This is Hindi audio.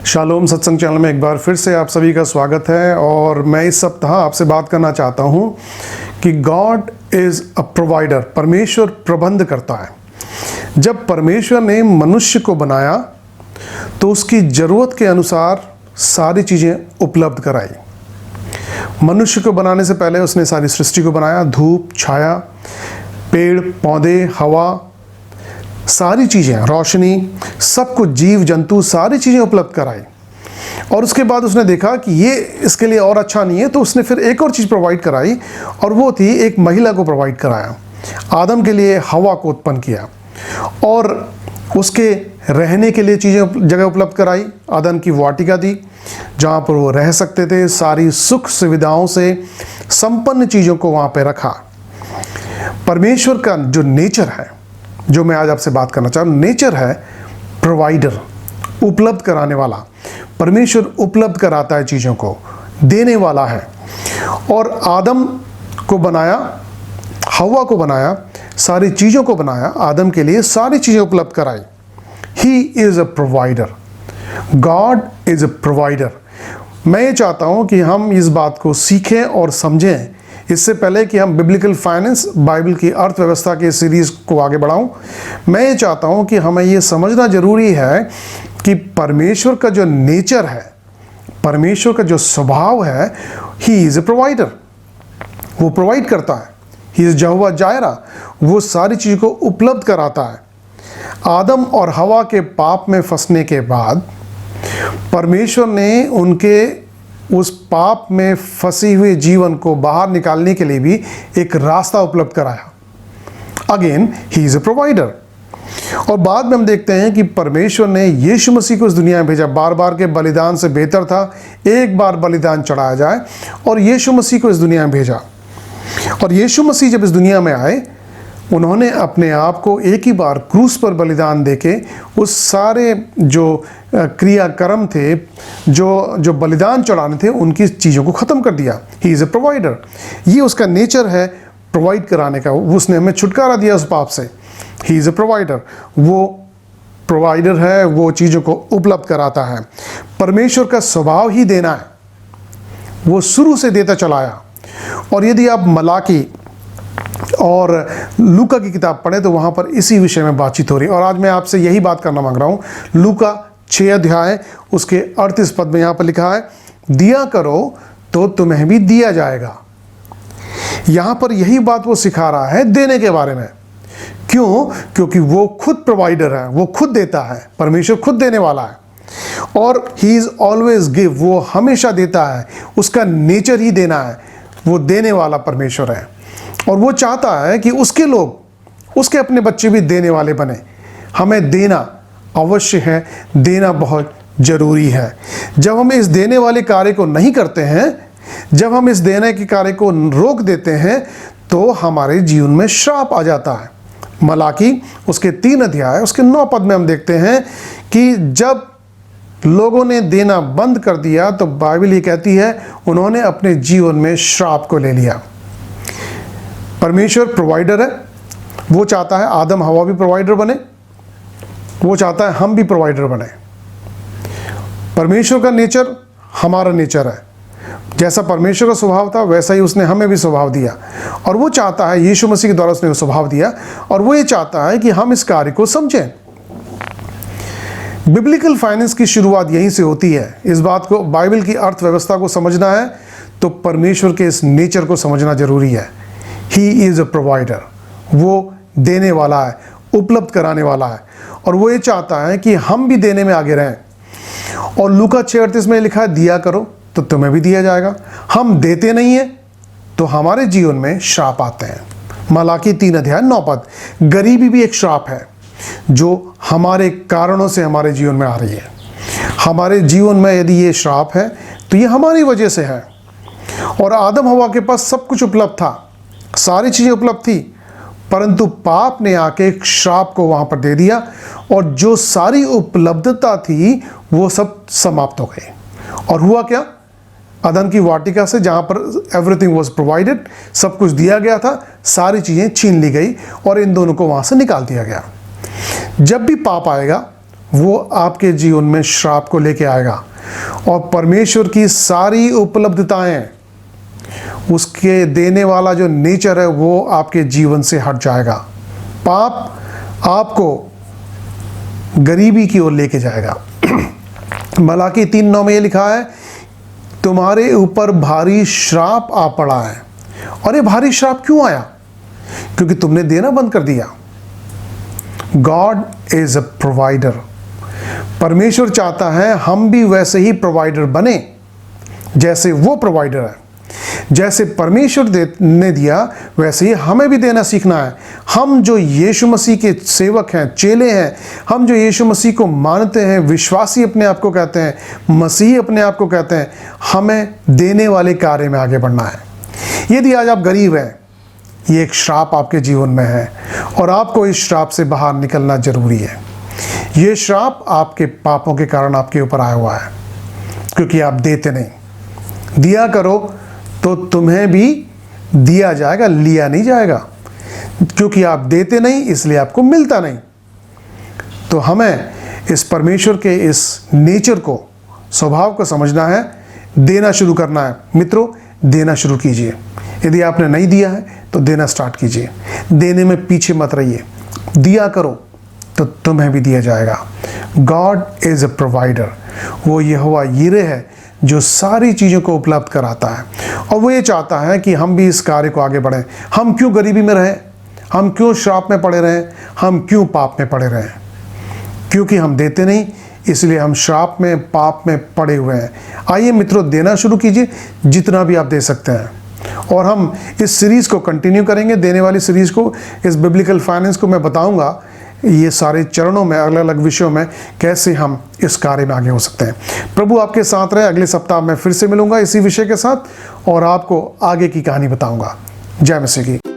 शालोम सत्संग चैनल में एक बार फिर से आप सभी का स्वागत है। और मैं इस सप्ताह आपसे बात करना चाहता हूँ कि गॉड इज़ अ प्रोवाइडर। परमेश्वर प्रबंध करता है। जब परमेश्वर ने मनुष्य को बनाया तो उसकी ज़रूरत के अनुसार सारी चीज़ें उपलब्ध कराई। मनुष्य को बनाने से पहले उसने सारी सृष्टि को बनाया। धूप, छाया, पेड़ पौधे, हवा, सारी चीज़ें, रोशनी, सब कुछ, जीव जंतु, सारी चीज़ें उपलब्ध कराई। और उसके बाद उसने देखा कि ये इसके लिए और अच्छा नहीं है, तो उसने फिर एक और चीज़ प्रोवाइड कराई, और वो थी एक महिला को प्रोवाइड कराया। आदम के लिए हवा को उत्पन्न किया और उसके रहने के लिए चीज़ें, जगह उपलब्ध कराई। आदम की वाटिका दी जहाँ पर वो रह सकते थे। सारी सुख सुविधाओं से संपन्न चीज़ों को वहाँ पे रखा। परमेश्वर का जो नेचर है, जो मैं आज आपसे बात करना चाह रहा हूँ, नेचर है प्रोवाइडर, उपलब्ध कराने वाला। परमेश्वर उपलब्ध कराता है, चीज़ों को देने वाला है। और आदम को बनाया, हवा को बनाया, सारी चीज़ों को बनाया, आदम के लिए सारी चीज़ें उपलब्ध कराई। He is a provider. God is a provider. मैं ये चाहता हूँ कि हम इस बात को सीखें और समझें। इससे पहले कि हम बिब्लिकल फाइनेंस, बाइबल की अर्थव्यवस्था के सीरीज़ को आगे बढ़ाऊं, मैं ये चाहता हूं कि हमें ये समझना ज़रूरी है कि परमेश्वर का जो नेचर है, परमेश्वर का जो स्वभाव है, ही इज़ ए प्रोवाइडर। वो प्रोवाइड करता है। ही इज़ यहोवा जायरा। वो सारी चीज़ को उपलब्ध कराता है। आदम और हवा के पाप में फंसने के बाद परमेश्वर ने उनके उस पाप में फंसी हुए जीवन को बाहर निकालने के लिए भी एक रास्ता उपलब्ध कराया। Again, he is a provider. और बाद में हम देखते हैं कि परमेश्वर ने यीशु मसीह को इस दुनिया में भेजा। बार बार के बलिदान से बेहतर था एक बार बलिदान चढ़ाया जाए, और यीशु मसीह को इस दुनिया में भेजा। और यीशु मसीह जब इस दुनिया में आए, उन्होंने अपने आप को एक ही बार क्रूस पर बलिदान देके उस सारे जो क्रियाक्रम थे, जो बलिदान चढ़ाने थे, उनकी चीज़ों को ख़त्म कर दिया। He is a provider. ये उसका नेचर है, प्रोवाइड कराने का। उसने हमें छुटकारा दिया उस पाप से। He is a provider. वो प्रोवाइडर है, वो चीज़ों को उपलब्ध कराता है। परमेश्वर का स्वभाव ही देना है। वो शुरू से देता चला आया। और यदि आप मलाकी और लूका की किताब पढ़े तो वहाँ पर इसी विषय में बातचीत हो रही है। और आज मैं आपसे यही बात करना मांग रहा हूँ। लूका 6 अध्याय उसके 38 पद में यहाँ पर लिखा है, दिया करो तो तुम्हें भी दिया जाएगा। यहाँ पर यही बात वो सिखा रहा है देने के बारे में। क्यों? क्योंकि वो खुद प्रोवाइडर है, वो खुद देता है। परमेश्वर खुद देने वाला है। और ही इज़ ऑलवेज गिव। वो हमेशा देता है। उसका नेचर ही देना है। वो देने वाला परमेश्वर है। और वो चाहता है कि उसके लोग, उसके अपने बच्चे भी देने वाले बने। हमें देना अवश्य है, देना बहुत ज़रूरी है। जब हम इस देने वाले कार्य को नहीं करते हैं, जब हम इस देने के कार्य को रोक देते हैं, तो हमारे जीवन में श्राप आ जाता है। मलाकी उसके 3 अध्याय उसके 9 पद में हम देखते हैं कि जब लोगों ने देना बंद कर दिया, तो बाइबल ये कहती है उन्होंने अपने जीवन में श्राप को ले लिया। परमेश्वर प्रोवाइडर है। वो चाहता है आदम हवा भी प्रोवाइडर बने। वो चाहता है हम भी प्रोवाइडर बने। परमेश्वर का नेचर हमारा नेचर है। जैसा परमेश्वर का स्वभाव था, वैसा ही उसने हमें भी स्वभाव दिया। और वो चाहता है, यीशु मसीह के द्वारा उसने वो स्वभाव दिया, और वो ये चाहता है कि हम इस कार्य को समझें। बिब्लिकल फाइनेंस की शुरुआत यहीं से होती है। इस बात को, बाइबल की अर्थव्यवस्था को समझना है तो परमेश्वर के इस नेचर को समझना जरूरी है। He is a provider. वो देने वाला है, उपलब्ध कराने वाला है। और वो ये चाहता है कि हम भी देने में आगे रहें। और लूका 6:38 में लिखा है, दिया करो तो तुम्हें भी दिया जाएगा। हम देते नहीं हैं तो हमारे जीवन में श्राप आते हैं। मलाकी 3 अध्याय 9 पद। गरीबी भी एक श्राप है जो हमारे कारणों से हमारे जीवन में आ रही है। हमारे जीवन में यदि ये श्राप है तो ये हमारी वजह से है। और आदम हवा के पास सब कुछ उपलब्ध था, सारी चीज़ें उपलब्ध थी, परंतु पाप ने आके एक श्राप को वहाँ पर दे दिया, और जो सारी उपलब्धता थी वो सब समाप्त हो गई। और हुआ क्या? अदन की वाटिका से, जहाँ पर एवरीथिंग वॉज प्रोवाइडेड, सब कुछ दिया गया था, सारी चीज़ें छीन ली गई और इन दोनों को वहाँ से निकाल दिया गया। जब भी पाप आएगा वो आपके जीवन में श्राप को लेके आएगा और परमेश्वर की सारी उपलब्धताएं, उसके देने वाला जो नेचर है वो आपके जीवन से हट जाएगा। पाप आपको गरीबी की ओर लेके जाएगा। मलाकी 3:9 में ये लिखा है, तुम्हारे ऊपर भारी श्राप आ पड़ा है। और ये भारी श्राप क्यों आया? क्योंकि तुमने देना बंद कर दिया। God is a provider. परमेश्वर चाहता है हम भी वैसे ही प्रोवाइडर बने जैसे वो प्रोवाइडर है। जैसे परमेश्वर ने दिया वैसे ही हमें भी देना सीखना है। हम जो यीशु मसीह के सेवक हैं, चेले हैं, हम जो यीशु मसीह को मानते हैं, विश्वासी अपने आप को कहते हैं, मसीही अपने आप को कहते हैं, हमें देने वाले कार्य में आगे बढ़ना है। यदि आज आप गरीब हैं, ये एक श्राप आपके जीवन में है और आपको इस श्राप से बाहर निकलना जरूरी है। ये श्राप आपके पापों के कारण आपके ऊपर आया हुआ है, क्योंकि आप देते नहीं। दिया करो तो तुम्हें भी दिया जाएगा, लिया नहीं जाएगा। क्योंकि आप देते नहीं इसलिए आपको मिलता नहीं। तो हमें इस परमेश्वर के इस नेचर को, स्वभाव को समझना है, देना शुरू करना है। मित्रों, देना शुरू कीजिए। यदि आपने नहीं दिया है तो देना स्टार्ट कीजिए। देने में पीछे मत रहिए, दिया करो तो तुम्हें भी दिया जाएगा। God is a provider. वो यहोवा यीरे है जो सारी चीज़ों को उपलब्ध कराता है और वो ये चाहता है कि हम भी इस कार्य को आगे बढ़ें। हम क्यों गरीबी में रहें? हम क्यों श्राप में पड़े रहें? हम क्यों पाप में पड़े रहें? क्योंकि हम देते नहीं, इसलिए हम श्राप में, पाप में पड़े हुए हैं। आइए मित्रों, देना शुरू कीजिए जितना भी आप दे सकते हैं। और हम इस सीरीज़ को कंटिन्यू करेंगे, देने वाली सीरीज़ को, इस बिब्लिकल फाइनेंस को मैं बताऊंगा ये सारे चरणों में, अलग अलग विषयों में कैसे हम इस कार्य में आगे हो सकते हैं। प्रभु आपके साथ रहे। अगले सप्ताह मैं फिर से मिलूंगा इसी विषय के साथ और आपको आगे की कहानी बताऊंगा। जय मसीह की।